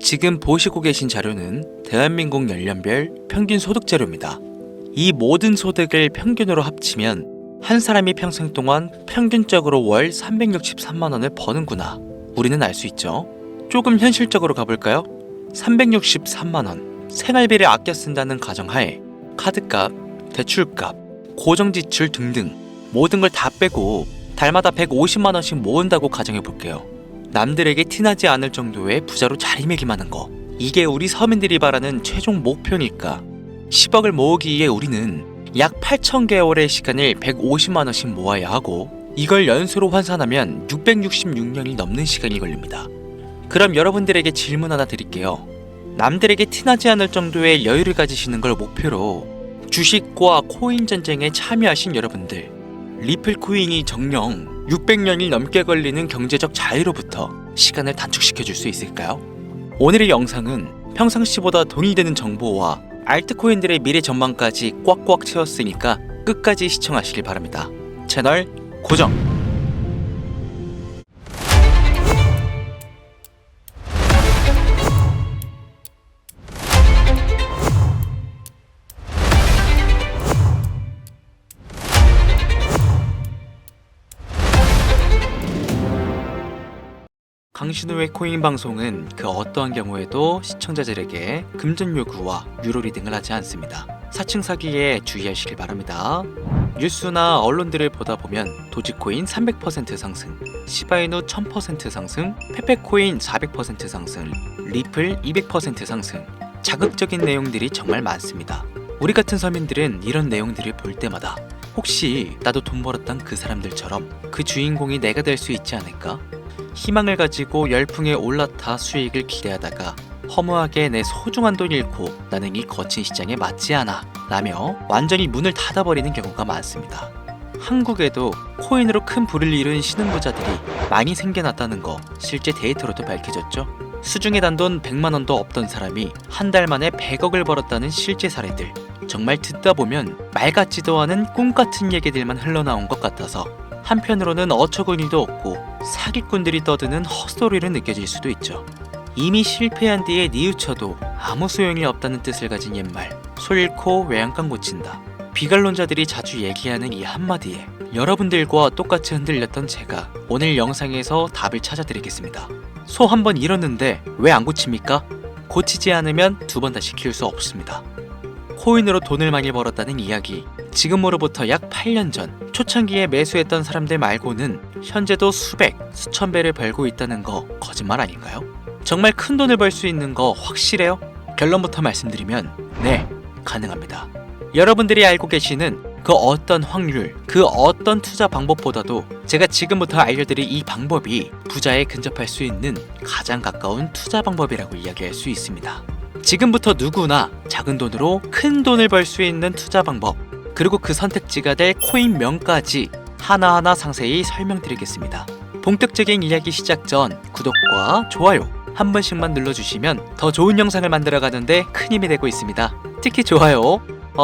지금 보시고 계신 자료는 대한민국 연령별 평균 소득 자료입니다. 이 모든 소득을 평균으로 합치면 한 사람이 평생 동안 평균적으로 월 363만 원을 버는구나. 우리는 알 수 있죠. 조금 현실적으로 가볼까요? 363만 원. 생활비를 아껴 쓴다는 가정하에 카드값, 대출값, 고정지출 등등 모든 걸 다 빼고 달마다 150만 원씩 모은다고 가정해볼게요. 남들에게 티나지 않을 정도의 부자로 자리매김하는 거. 이게 우리 서민들이 바라는 최종 목표니까 10억을 모으기 위해 우리는 약 8,000개월의 시간을 150만 원씩 모아야 하고 이걸 연수로 환산하면 666년이 넘는 시간이 걸립니다. 그럼 여러분들에게 질문 하나 드릴게요. 남들에게 티나지 않을 정도의 여유를 가지시는 걸 목표로 주식과 코인 전쟁에 참여하신 여러분들, 리플 코인이 정령 600년이 넘게 걸리는 경제적 자유로부터 시간을 단축시켜 줄 수 있을까요? 오늘의 영상은 평상시보다 돈이 되는 정보와 알트코인들의 미래 전망까지 꽉꽉 채웠으니까 끝까지 시청하시길 바랍니다. 채널 고정! 강신우의 코인 방송은 그 어떠한 경우에도 시청자들에게 금전 요구와 유료 리딩을 하지 않습니다. 사칭 사기에 주의하시길 바랍니다. 뉴스나 언론들을 보다 보면 도지코인 300% 상승, 시바이누 1000% 상승, 페페코인 400% 상승, 리플 200% 상승, 자극적인 내용들이 정말 많습니다. 우리 같은 서민들은 이런 내용들을 볼 때마다 혹시 나도 돈 벌었던 그 사람들처럼 그 주인공이 내가 될 수 있지 않을까? 희망을 가지고 열풍에 올라타 수익을 기대하다가 허무하게 내 소중한 돈 잃고 나는 이 거친 시장에 맞지 않아 라며 완전히 문을 닫아버리는 경우가 많습니다. 한국에도 코인으로 큰 부를 이룬 신흥부자들이 많이 생겨났다는 거 실제 데이터로도 밝혀졌죠. 수중에 단돈 100만원도 없던 사람이 한 달 만에 100억을 벌었다는 실제 사례들. 정말 듣다 보면 말 같지도 않은 꿈 같은 얘기들만 흘러나온 것 같아서 한편으로는 어처구니도 없고 사기꾼들이 떠드는 헛소리로 느껴질 수도 있죠. 이미 실패한 뒤에 뉘우쳐도 아무 소용이 없다는 뜻을 가진 옛말 소 잃고 외양간 고친다. 비관론자들이 자주 얘기하는 이 한마디에 여러분들과 똑같이 흔들렸던 제가 오늘 영상에서 답을 찾아드리겠습니다. 소 한 번 잃었는데 왜 안 고칩니까? 고치지 않으면 두 번 다시 키울 수 없습니다. 코인으로 돈을 많이 벌었다는 이야기, 지금으로부터 약 8년 전 초창기에 매수했던 사람들 말고는 현재도 수백, 수천 배를 벌고 있다는 거 거짓말 아닌가요? 정말 큰 돈을 벌 수 있는 거 확실해요? 결론부터 말씀드리면 네, 가능합니다. 여러분들이 알고 계시는 그 어떤 확률, 그 어떤 투자 방법보다도 제가 지금부터 알려드릴 이 방법이 부자에 근접할 수 있는 가장 가까운 투자 방법이라고 이야기할 수 있습니다. 지금부터 누구나 작은 돈으로 큰 돈을 벌 수 있는 투자 방법, 그리고 그 선택지가 될 코인명까지 하나하나 상세히 설명드리겠습니다. 본격적인 이야기 시작 전 구독과 좋아요 한 번씩만 눌러주시면 더 좋은 영상을 만들어가는데 큰 힘이 되고 있습니다. 특히 좋아요,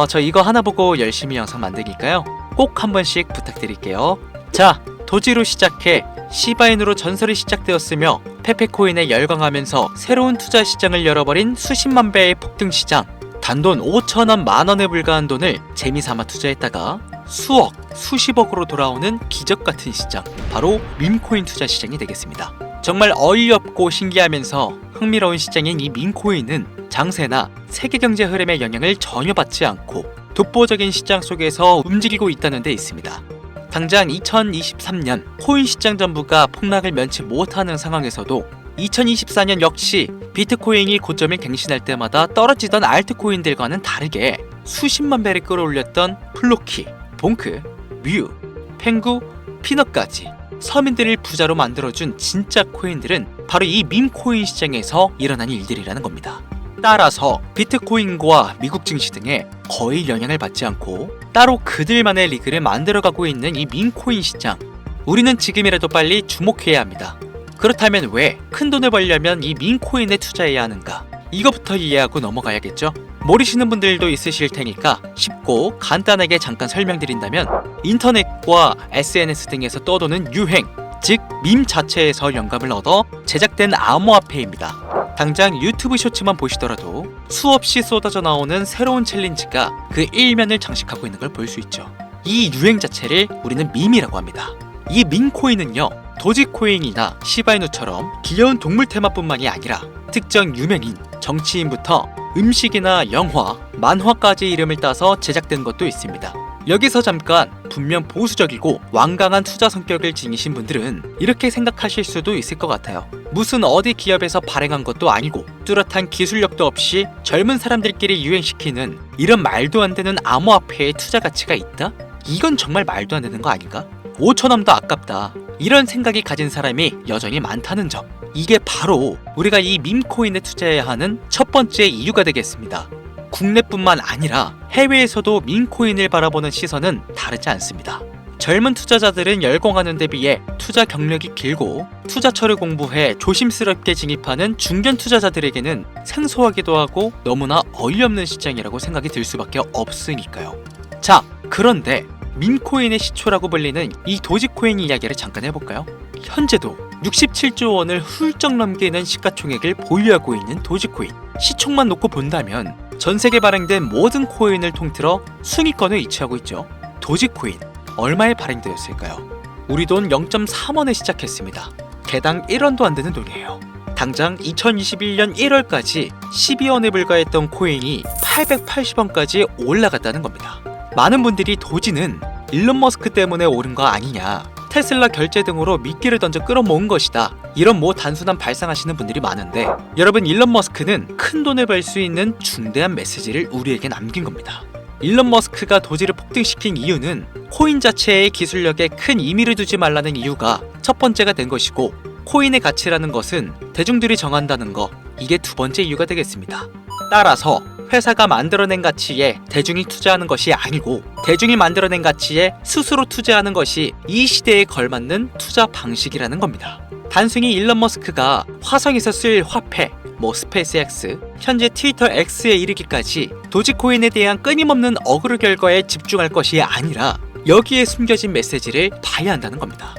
저 이거 하나 보고 열심히 영상 만드니까요 꼭 한 번씩 부탁드릴게요. 자, 도지로 시작해 시바인으로 전설이 시작되었으며 페페코인에 열광하면서 새로운 투자 시장을 열어버린 수십만 배의 폭등 시장. 단돈 5천원 만원에 불과한 돈을 재미삼아 투자했다가 수억, 수십억으로 돌아오는 기적같은 시장, 바로 밈코인 투자 시장이 되겠습니다. 정말 어이없고 신기하면서 흥미로운 시장인 이 밈코인은 장세나 세계 경제 흐름의 영향을 전혀 받지 않고 독보적인 시장 속에서 움직이고 있다는 데 있습니다. 당장 2023년 코인 시장 전부가 폭락을 면치 못하는 상황에서도 2024년 역시 비트코인이 고점을 갱신할 때마다 떨어지던 알트코인들과는 다르게 수십만 배를 끌어올렸던 플로키, 봉크, 뮤, 펭구, 피넛까지 서민들을 부자로 만들어준 진짜 코인들은 바로 이 밈코인 시장에서 일어난 일들이라는 겁니다. 따라서 비트코인과 미국 증시 등에 거의 영향을 받지 않고 따로 그들만의 리그를 만들어가고 있는 이 밈코인 시장, 우리는 지금이라도 빨리 주목해야 합니다. 그렇다면 왜 큰 돈을 벌려면 이 밈코인에 투자해야 하는가? 이거부터 이해하고 넘어가야겠죠? 모르시는 분들도 있으실 테니까 쉽고 간단하게 잠깐 설명드린다면 인터넷과 SNS 등에서 떠도는 유행, 즉 밈 자체에서 영감을 얻어 제작된 암호화폐입니다. 당장 유튜브 쇼츠만 보시더라도 수없이 쏟아져 나오는 새로운 챌린지가 그 일면을 장식하고 있는 걸 볼 수 있죠. 이 유행 자체를 우리는 밈이라고 합니다. 이 밈코인은요, 도지코인이나 시바이누처럼 귀여운 동물 테마뿐만이 아니라 특정 유명인, 정치인부터 음식이나 영화, 만화까지 이름을 따서 제작된 것도 있습니다. 여기서 잠깐 분명 보수적이고 완강한 투자 성격을 지니신 분들은 이렇게 생각하실 수도 있을 것 같아요. 무슨 어디 기업에서 발행한 것도 아니고 뚜렷한 기술력도 없이 젊은 사람들끼리 유행시키는 이런 말도 안 되는 암호화폐의 투자 가치가 있다? 이건 정말 말도 안 되는 거 아닌가? 5천원도 아깝다. 이런 생각이 가진 사람이 여전히 많다는 점. 이게 바로 우리가 이 밈코인에 투자해야 하는 첫 번째 이유가 되겠습니다. 국내뿐만 아니라 해외에서도 밈코인을 바라보는 시선은 다르지 않습니다. 젊은 투자자들은 열공하는 데 비해 투자 경력이 길고 투자처를 공부해 조심스럽게 진입하는 중견 투자자들에게는 생소하기도 하고 너무나 어이없는 시장이라고 생각이 들 수밖에 없으니까요. 자, 그런데 밈코인의 시초라고 불리는 이 도지코인 이야기를 잠깐 해볼까요? 현재도 67조 원을 훌쩍 넘기는 시가총액을 보유하고 있는 도지코인. 시총만 놓고 본다면 전 세계 발행된 모든 코인을 통틀어 순위권을 위치하고 있죠. 도지코인 얼마에 발행되었을까요? 우리 돈 0.3원에 시작했습니다. 개당 1원도 안 되는 돈이에요. 당장 2021년 1월까지 12원에 불과했던 코인이 880원까지 올라갔다는 겁니다. 많은 분들이 도지는 일론 머스크 때문에 오른 거 아니냐, 테슬라 결제 등으로 미끼를 던져 끌어모은 것이다, 이런 단순한 발상하시는 분들이 많은데, 여러분, 일론 머스크는 큰 돈을 벌 수 있는 중대한 메시지를 우리에게 남긴 겁니다. 일론 머스크가 도지를 폭등시킨 이유는 코인 자체의 기술력에 큰 의미를 두지 말라는 이유가 첫 번째가 된 것이고, 코인의 가치라는 것은 대중들이 정한다는 거, 이게 두 번째 이유가 되겠습니다. 따라서 회사가 만들어낸 가치에 대중이 투자하는 것이 아니고 대중이 만들어낸 가치에 스스로 투자하는 것이 이 시대에 걸맞는 투자 방식이라는 겁니다. 단순히 일론 머스크가 화성에서 쓸 화폐, 스페이스X, 현재 트위터 X에 이르기까지 도지코인에 대한 끊임없는 어그로 결과에 집중할 것이 아니라 여기에 숨겨진 메시지를 봐야 한다는 겁니다.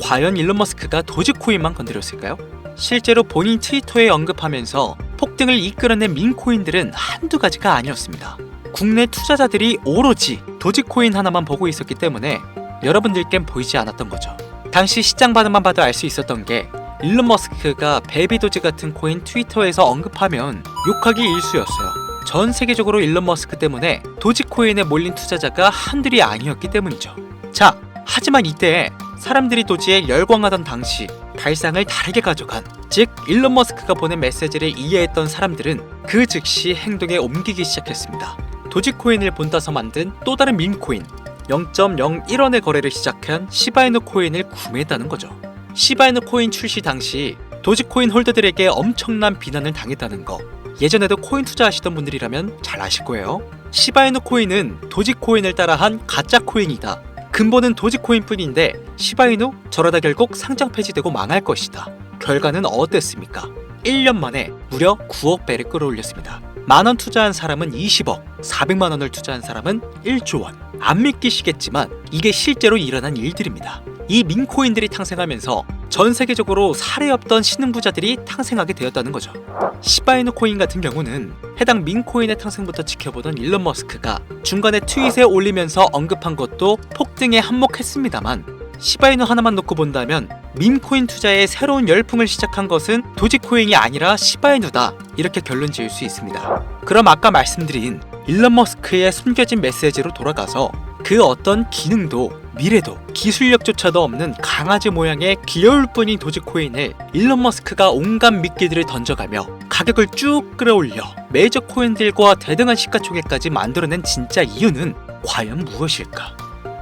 과연 일론 머스크가 도지코인만 건드렸을까요? 실제로 본인 트위터에 언급하면서 폭등을 이끌어낸 밈코인들은 한두 가지가 아니었습니다. 국내 투자자들이 오로지 도지코인 하나만 보고 있었기 때문에 여러분들께는 보이지 않았던 거죠. 당시 시장 반응만 봐도 알 수 있었던 게, 일론 머스크가 베이비도지 같은 코인 트위터에서 언급하면 욕하기 일쑤였어요. 전 세계적으로 일론 머스크 때문에 도지코인에 몰린 투자자가 한둘이 아니었기 때문이죠. 자, 하지만 이때 사람들이 도지에 열광하던 당시 발상을 다르게 가져간, 즉 일론 머스크가 보낸 메시지를 이해했던 사람들은 그 즉시 행동에 옮기기 시작했습니다. 도지코인을 본따서 만든 또 다른 밈코인, 0.01원의 거래를 시작한 시바이누 코인을 구매했다는 거죠. 시바이누 코인 출시 당시 도지코인 홀더들에게 엄청난 비난을 당했다는 거, 예전에도 코인 투자하시던 분들이라면 잘 아실 거예요. 시바이누 코인은 도지코인을 따라한 가짜 코인이다, 근본은 도지코인뿐인데 시바이누 저러다 결국 상장 폐지되고 망할 것이다. 결과는 어땠습니까? 1년 만에 무려 9억 배를 끌어올렸습니다. 만원 투자한 사람은 20억, 400만원을 투자한 사람은 1조 원. 안 믿기시겠지만 이게 실제로 일어난 일들입니다. 이 밈코인들이 탄생하면서 전 세계적으로 사례 없던 신흥부자들이 탄생하게 되었다는 거죠. 시바이누 코인 같은 경우는 해당 밈코인의 탄생부터 지켜보던 일론 머스크가 중간에 트윗에 올리면서 언급한 것도 폭등에 한몫했습니다만, 시바이누 하나만 놓고 본다면 밈코인 투자의 새로운 열풍을 시작한 것은 도지코인이 아니라 시바이누다, 이렇게 결론 지을 수 있습니다. 그럼 아까 말씀드린 일론 머스크의 숨겨진 메시지로 돌아가서 그 어떤 기능도 미래도 기술력조차도 없는 강아지 모양의 귀여울 뿐인 도지코인을 일론 머스크가 온갖 미끼들을 던져가며 가격을 쭉 끌어올려 메이저 코인들과 대등한 시가총액까지 만들어낸 진짜 이유는 과연 무엇일까?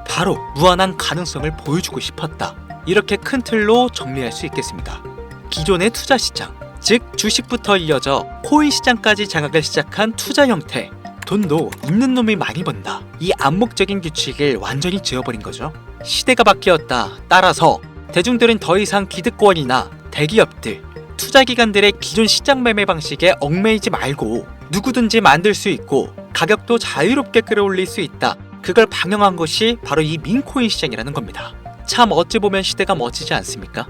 바로 무한한 가능성을 보여주고 싶었다, 이렇게 큰 틀로 정리할 수 있겠습니다. 기존의 투자 시장, 즉 주식부터 이어져 코인 시장까지 장악을 시작한 투자 형태, 돈도 있는 놈이 많이 번다, 이 암묵적인 규칙을 완전히 지워버린 거죠. 시대가 바뀌었다. 따라서 대중들은 더 이상 기득권이나 대기업들, 투자기관들의 기존 시장 매매 방식에 얽매이지 말고 누구든지 만들 수 있고 가격도 자유롭게 끌어올릴 수 있다, 그걸 방영한 것이 바로 이 밈코인 시장이라는 겁니다. 참 어찌 보면 시대가 멋지지 않습니까?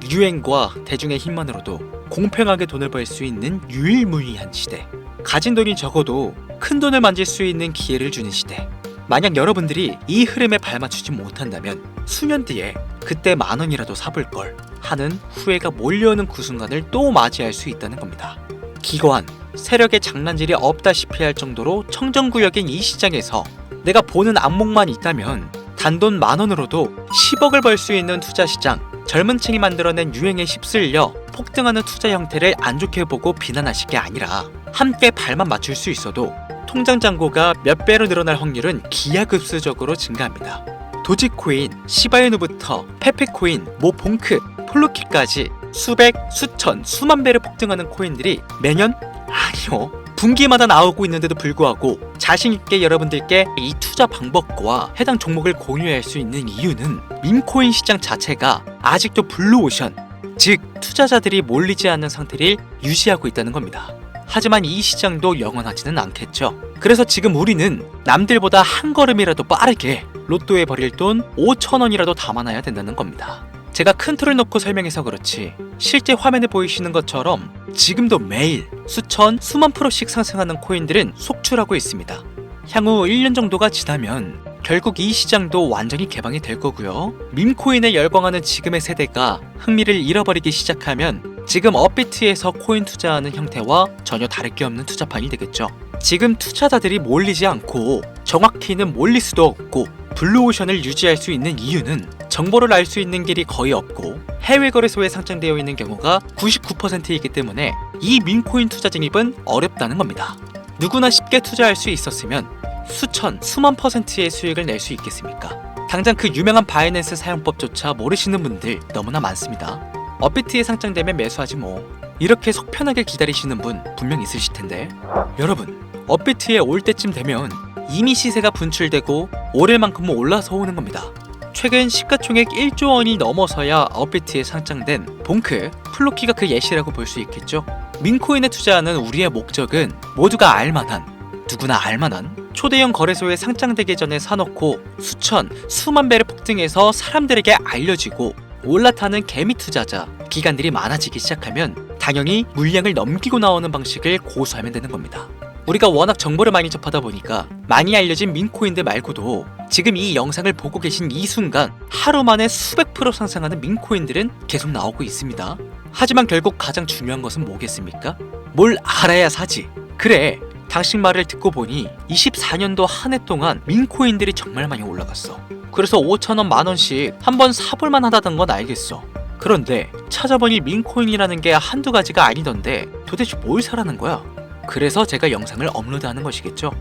유행과 대중의 힘만으로도 공평하게 돈을 벌 수 있는 유일무이한 시대. 가진 돈이 적어도 큰 돈을 만질 수 있는 기회를 주는 시대. 만약 여러분들이 이 흐름에 발맞추지 못한다면 수년 뒤에 그때 10,000원이라도 사볼 걸 하는 후회가 몰려오는 그 순간을 또 맞이할 수 있다는 겁니다. 기거한 세력의 장난질이 없다시피 할 정도로 청정구역인 이 시장에서 내가 보는 안목만 있다면 단돈 10,000원으로도 10억을 벌 수 있는 투자 시장, 젊은 층이 만들어낸 유행에 휩쓸려 폭등하는 투자 형태를 안 좋게 보고 비난하실 게 아니라 함께 발만 맞출 수 있어도 통장 잔고가 몇 배로 늘어날 확률은 기하급수적으로 증가합니다. 도지코인, 시바이누부터 페페코인, 모봉크, 폴루키까지 수백, 수천, 수만 배를 폭등하는 코인들이 매년? 아니요, 분기마다 나오고 있는데도 불구하고 자신있게 여러분들께 이 투자 방법과 해당 종목을 공유할 수 있는 이유는 밈코인 시장 자체가 아직도 블루오션, 즉 투자자들이 몰리지 않는 상태를 유지하고 있다는 겁니다. 하지만 이 시장도 영원하지는 않겠죠. 그래서 지금 우리는 남들보다 한 걸음이라도 빠르게 로또에 버릴 돈 5,000원이라도 담아놔야 된다는 겁니다. 제가 큰 틀을 놓고 설명해서 그렇지 실제 화면에 보이시는 것처럼 지금도 매일 수천, 수만 프로씩 상승하는 코인들은 속출하고 있습니다. 향후 1년 정도가 지나면 결국 이 시장도 완전히 개방이 될 거고요. 밈코인에 열광하는 지금의 세대가 흥미를 잃어버리기 시작하면 지금 업비트에서 코인 투자하는 형태와 전혀 다를 게 없는 투자판이 되겠죠. 지금 투자자들이 몰리지 않고 정확히는 몰릴 수도 없고 블루오션을 유지할 수 있는 이유는 정보를 알 수 있는 길이 거의 없고 해외 거래소에 상장되어 있는 경우가 99%이기 때문에 이 밈코인 투자 진입은 어렵다는 겁니다. 누구나 쉽게 투자할 수 있었으면 수천, 수만 %의 수익을 낼 수 있겠습니까? 당장 그 유명한 바이낸스 사용법조차 모르시는 분들 너무나 많습니다. 업비트에 상장되면 매수하지 뭐. 이렇게 속 편하게 기다리시는 분 분명 있으실 텐데 여러분, 업비트에 올 때쯤 되면 이미 시세가 분출되고 오를 만큼은 올라서 오는 겁니다. 최근 시가총액 1조 원이 넘어서야 업비트에 상장된 봉크, 플로키가 그 예시라고 볼 수 있겠죠. 밈코인에 투자하는 우리의 목적은 모두가 알만한, 누구나 알만한 초대형 거래소에 상장되기 전에 사놓고 수천, 수만 배를 폭등해서 사람들에게 알려지고 올라타는 개미 투자자, 기관들이 많아지기 시작하면 당연히 물량을 넘기고 나오는 방식을 고수하면 되는 겁니다. 우리가 워낙 정보를 많이 접하다 보니까 많이 알려진 밈코인들 말고도 지금 이 영상을 보고 계신 이 순간 하루 만에 수백 프로 상승하는 밈코인들은 계속 나오고 있습니다. 하지만 결국 가장 중요한 것은 뭐겠습니까? 뭘 알아야 사지. 그래, 당신 말을 듣고 보니 24년도 한 해 동안 밈코인들이 정말 많이 올라갔어. 그래서 5,000원, 10,000원씩 한번 사볼만 하다던 건 알겠어. 그런데 찾아보니 밈코인이라는 게 한두 가지가 아니던데 도대체 뭘 사라는 거야? 그래서 제가 영상을 업로드하는 것이겠죠.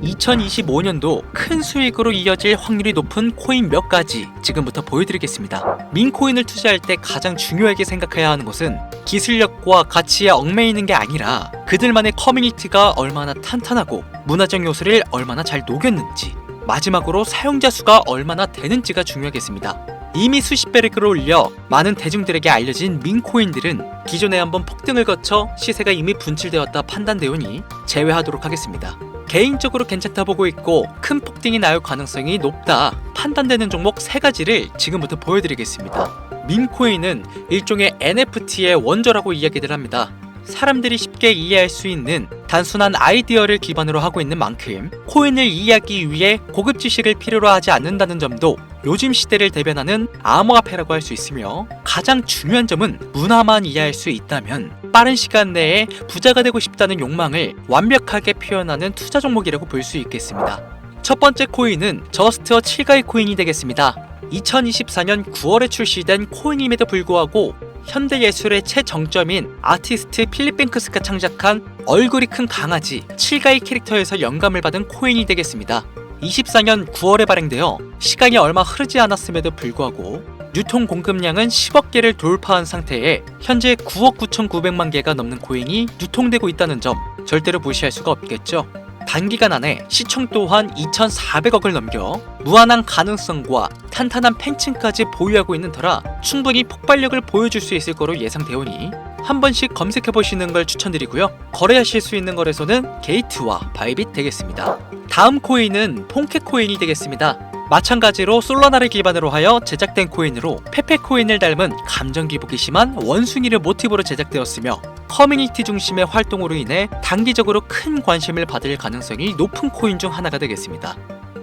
2025년도 큰 수익으로 이어질 확률이 높은 코인 몇 가지 지금부터 보여드리겠습니다. 밈코인을 투자할 때 가장 중요하게 생각해야 하는 것은 기술력과 가치에 얽매이는 게 아니라 그들만의 커뮤니티가 얼마나 탄탄하고 문화적 요소를 얼마나 잘 녹였는지, 마지막으로 사용자 수가 얼마나 되는지가 중요하겠습니다. 이미 수십 배를 끌어올려 많은 대중들에게 알려진 밈코인들은 기존에 한번 폭등을 거쳐 시세가 이미 분출되었다 판단되오니 제외하도록 하겠습니다. 개인적으로 괜찮다 보고 있고 큰 폭등이 나올 가능성이 높다 판단되는 종목 3가지를 지금부터 보여드리겠습니다. 밈코인은 일종의 NFT의 원조라고 이야기들 합니다. 사람들이 쉽게 이해할 수 있는 단순한 아이디어를 기반으로 하고 있는 만큼 코인을 이해하기 위해 고급 지식을 필요로 하지 않는다는 점도 요즘 시대를 대변하는 암호화폐라고 할 수 있으며, 가장 중요한 점은 문화만 이해할 수 있다면 빠른 시간 내에 부자가 되고 싶다는 욕망을 완벽하게 표현하는 투자 종목이라고 볼 수 있겠습니다. 첫 번째 코인은 저스트어 칠가이 코인이 되겠습니다. 2024년 9월에 출시된 코인임에도 불구하고 현대예술의 최정점인 아티스트 필립 뱅크스가 창작한 얼굴이 큰 강아지 칠가이 캐릭터에서 영감을 받은 코인이 되겠습니다. 24년 9월에 발행되어 시간이 얼마 흐르지 않았음에도 불구하고 유통 공급량은 10억 개를 돌파한 상태에 현재 9억 9,900만 개가 넘는 코인이 유통되고 있다는 점 절대로 무시할 수가 없겠죠. 단기간 안에 시총 또한 2,400억을 넘겨 무한한 가능성과 탄탄한 팬층까지 보유하고 있는 터라 충분히 폭발력을 보여줄 수 있을 거로 예상되오니 한 번씩 검색해보시는 걸 추천드리고요. 거래하실 수 있는 거래소는 게이트와 바이빗 되겠습니다. 다음 코인은 폰케코인이 되겠습니다. 마찬가지로 솔라나를 기반으로 하여 제작된 코인으로 페페코인을 닮은 감정 기복이 심한 원숭이를 모티브로 제작되었으며 커뮤니티 중심의 활동으로 인해 단기적으로 큰 관심을 받을 가능성이 높은 코인 중 하나가 되겠습니다.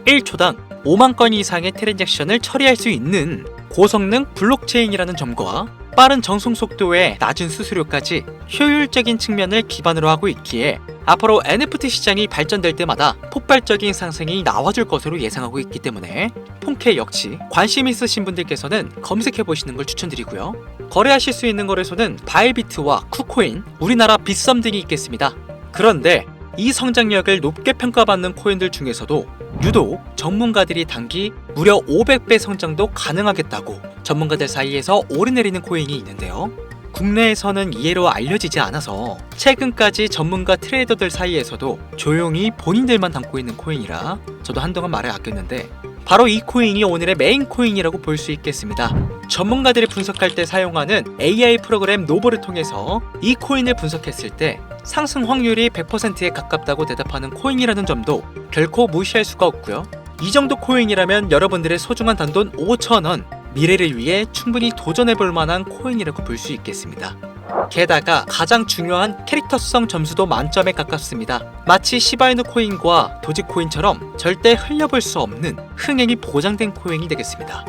1초당 5만 건 이상의 트랜잭션을 처리할 수 있는 고성능 블록체인이라는 점과 빠른 전송 속도에 낮은 수수료까지 효율적인 측면을 기반으로 하고 있기에 앞으로 NFT 시장이 발전될 때마다 폭발적인 상승이 나와줄 것으로 예상하고 있기 때문에 폰케 역시 관심 있으신 분들께서는 검색해보시는 걸 추천드리고요. 거래하실 수 있는 거래소는 바이비트와 쿠코인, 우리나라 빗썸 등이 있겠습니다. 그런데 이 성장력을 높게 평가받는 코인들 중에서도 유독 전문가들이 단기 무려 500배 성장도 가능하겠다고 전문가들 사이에서 오르내리는 코인이 있는데요. 국내에서는 이해로 알려지지 않아서 최근까지 전문가 트레이더들 사이에서도 조용히 본인들만 담고 있는 코인이라 저도 한동안 말을 아꼈는데 바로 이 코인이 오늘의 메인 코인이라고 볼 수 있겠습니다. 전문가들이 분석할 때 사용하는 AI 프로그램 노보를 통해서 이 코인을 분석했을 때 상승 확률이 100%에 가깝다고 대답하는 코인이라는 점도 결코 무시할 수가 없고요. 이 정도 코인이라면 여러분들의 소중한 단돈 5,000원, 미래를 위해 충분히 도전해볼 만한 코인이라고 볼 수 있겠습니다. 게다가 가장 중요한 캐릭터성 점수도 만점에 가깝습니다. 마치 시바이누 코인과 도지코인처럼 절대 흘려볼 수 없는 흥행이 보장된 코인이 되겠습니다.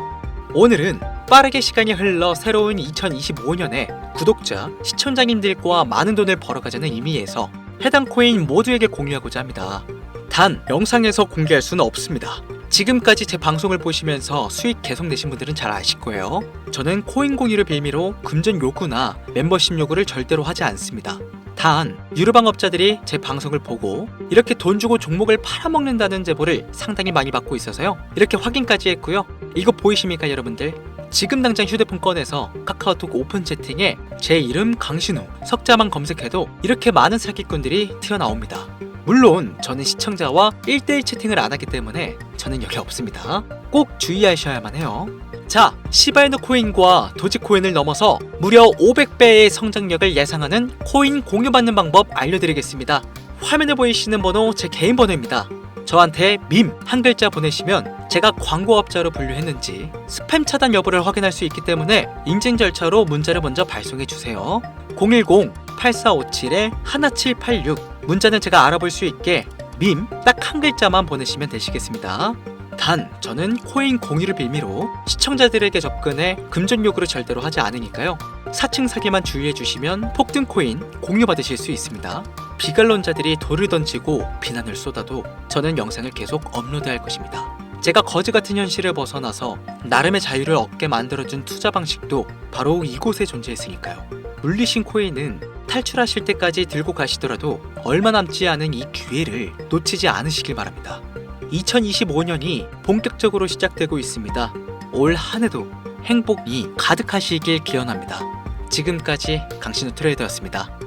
오늘은 빠르게 시간이 흘러 새로운 2025년에 구독자, 시청자님들과 많은 돈을 벌어가자는 의미에서 해당 코인 모두에게 공유하고자 합니다. 단 영상에서 공개할 수는 없습니다. 지금까지 제 방송을 보시면서 수익 계속 내신 분들은 잘 아실 거예요. 저는 코인 공유를 빌미로 금전 요구나 멤버십 요구를 절대로 하지 않습니다. 단 유료방업자들이 제 방송을 보고 이렇게 돈 주고 종목을 팔아먹는다는 제보를 상당히 많이 받고 있어서요. 이렇게 확인까지 했고요. 이거 보이십니까 여러분들? 지금 당장 휴대폰 꺼내서 카카오톡 오픈 채팅에 제 이름 강신우, 석자만 검색해도 이렇게 많은 사기꾼들이 튀어나옵니다. 물론 저는 시청자와 1대1 채팅을 안 하기 때문에 저는 여기 없습니다. 꼭 주의하셔야만 해요. 자, 시바이누 코인과 도지코인을 넘어서 무려 500배의 성장력을 예상하는 코인 공유받는 방법 알려드리겠습니다. 화면에 보이시는 번호 제 개인 번호입니다. 저한테 밈 한 글자 보내시면 제가 광고업자로 분류했는지 스팸 차단 여부를 확인할 수 있기 때문에 인증 절차로 문자를 먼저 발송해주세요. 010-8457-1786 문자는 제가 알아볼 수 있게 밈 딱 한 글자만 보내시면 되시겠습니다. 단 저는 코인 공유를 빌미로 시청자들에게 접근해 금전 요구를 절대로 하지 않으니까요. 사칭 사기만 주의해 주시면 폭등 코인 공유 받으실 수 있습니다. 비관론자들이 돌을 던지고 비난을 쏟아도 저는 영상을 계속 업로드할 것입니다. 제가 거지 같은 현실을 벗어나서 나름의 자유를 얻게 만들어준 투자 방식도 바로 이곳에 존재했으니까요. 물리신 코인은 탈출하실 때까지 들고 가시더라도 얼마 남지 않은 이 기회를 놓치지 않으시길 바랍니다. 2025년이 본격적으로 시작되고 있습니다. 올 한 해도 행복이 가득하시길 기원합니다. 지금까지 강신우 트레이더였습니다.